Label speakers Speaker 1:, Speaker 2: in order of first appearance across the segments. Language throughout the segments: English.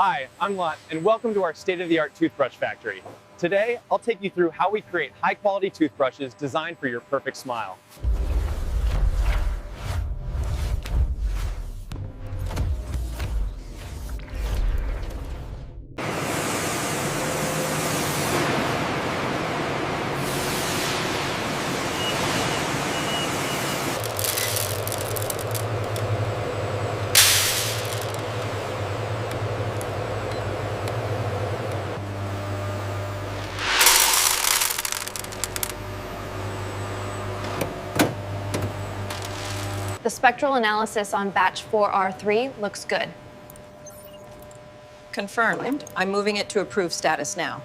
Speaker 1: Hi, I'm Lot, and welcome to our state-of-the-art toothbrush factory. Today, I'll take you through how we create high-quality toothbrushes designed for your perfect smile.
Speaker 2: The spectral analysis on batch 4R3 looks good.
Speaker 3: Confirmed. I'm moving it to approved status now.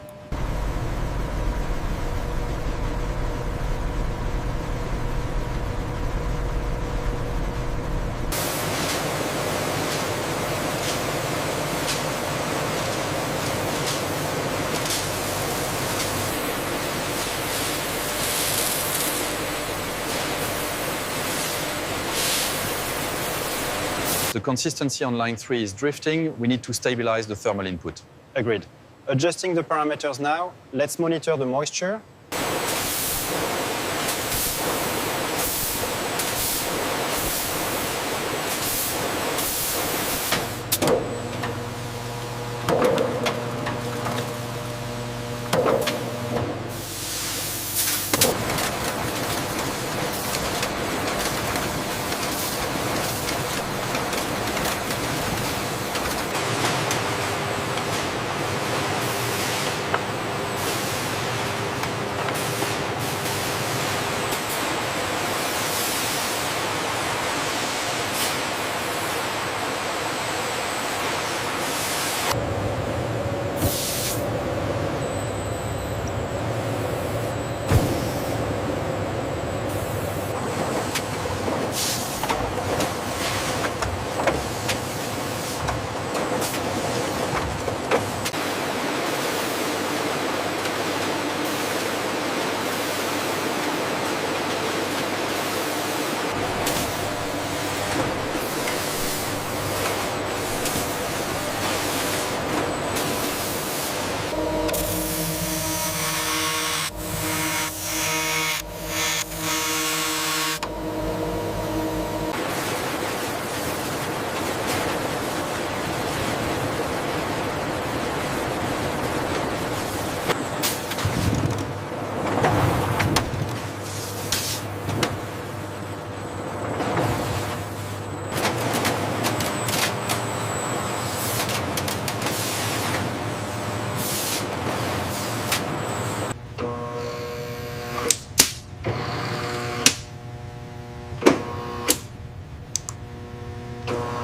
Speaker 4: The consistency on line 3 is drifting. We need to stabilize the thermal input.
Speaker 5: Agreed. Adjusting the parameters now, let's monitor the moisture.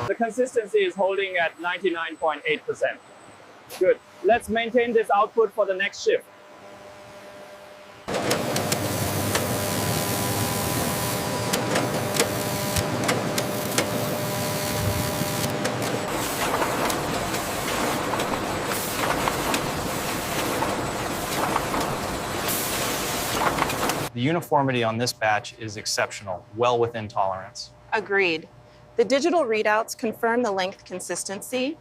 Speaker 1: The consistency is holding at 99.8%. Good. Let's maintain this output for the next shift.
Speaker 6: The uniformity on this batch is exceptional, well within tolerance.
Speaker 3: Agreed. The digital readouts confirm the length consistency.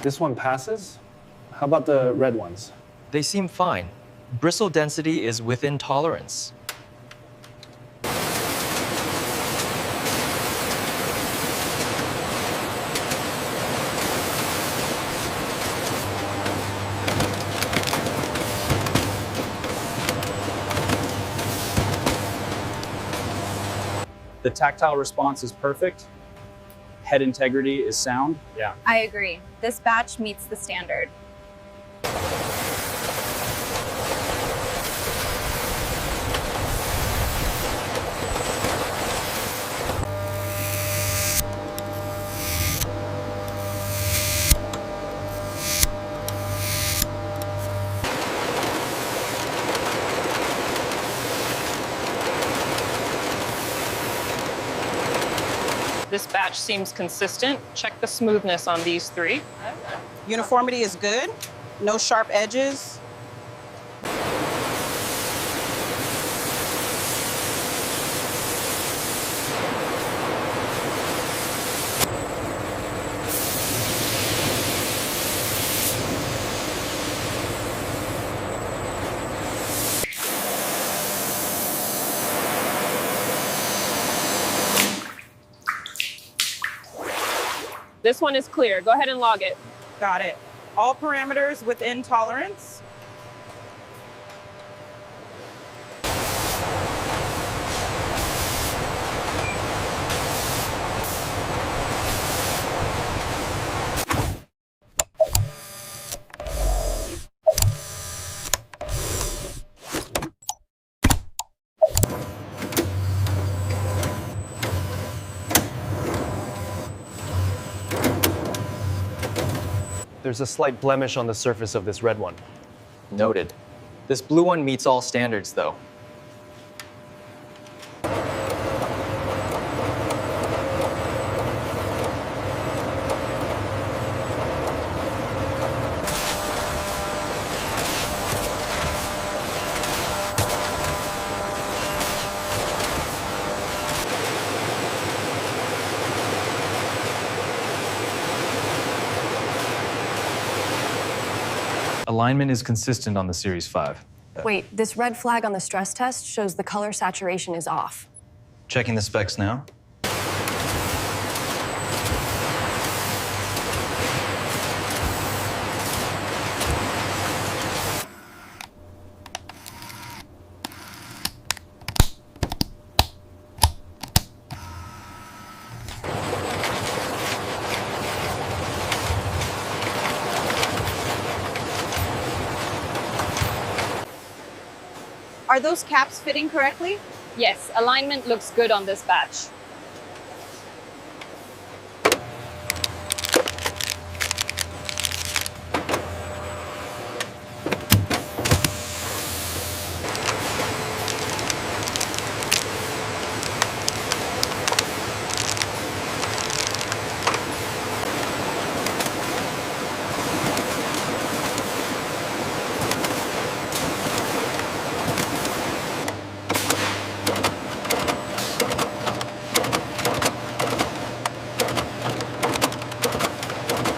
Speaker 5: This one passes. How about the red ones?
Speaker 7: They seem fine. Bristle density is within tolerance.
Speaker 1: The tactile response is perfect. Head integrity is sound. Yeah.
Speaker 2: I agree. This batch meets the standard.
Speaker 3: This batch seems consistent. Check the smoothness on these three. Uniformity is good, no sharp edges.
Speaker 8: This one is clear. Go ahead and log it.
Speaker 3: Got it. All parameters within tolerance.
Speaker 1: There's a slight blemish on the surface of this red one.
Speaker 7: Noted. This blue one meets all standards, though.
Speaker 6: Alignment is consistent on the Series 5.
Speaker 2: Wait, this red flag on the stress test shows the color saturation is off.
Speaker 4: Checking the specs now.
Speaker 3: Are those caps fitting correctly?
Speaker 8: Yes, alignment looks good on this batch.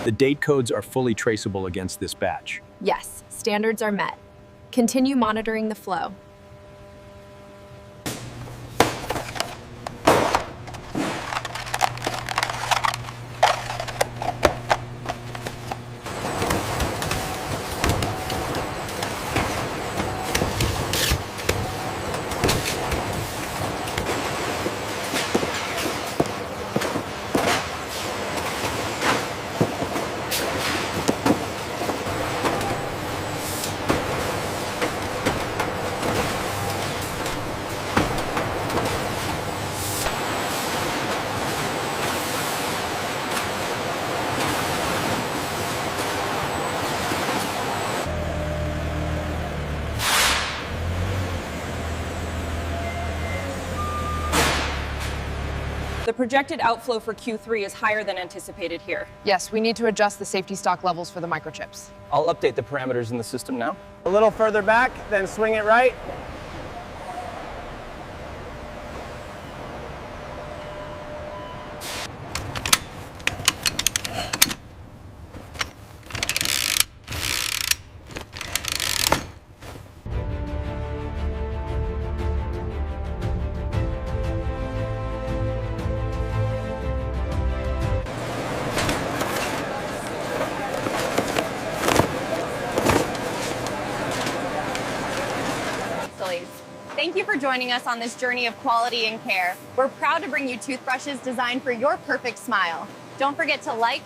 Speaker 9: The date codes are fully traceable against this batch.
Speaker 2: Yes, standards are met. Continue monitoring the flow.
Speaker 8: The projected outflow for Q3 is higher than anticipated here.
Speaker 10: Yes, we need to adjust the safety stock levels for the microchips.
Speaker 1: I'll update the parameters in the system now. A little further back, then swing it right.
Speaker 2: Thank you for joining us on this journey of quality and care. We're proud to bring you toothbrushes designed for your perfect smile. Don't forget to like,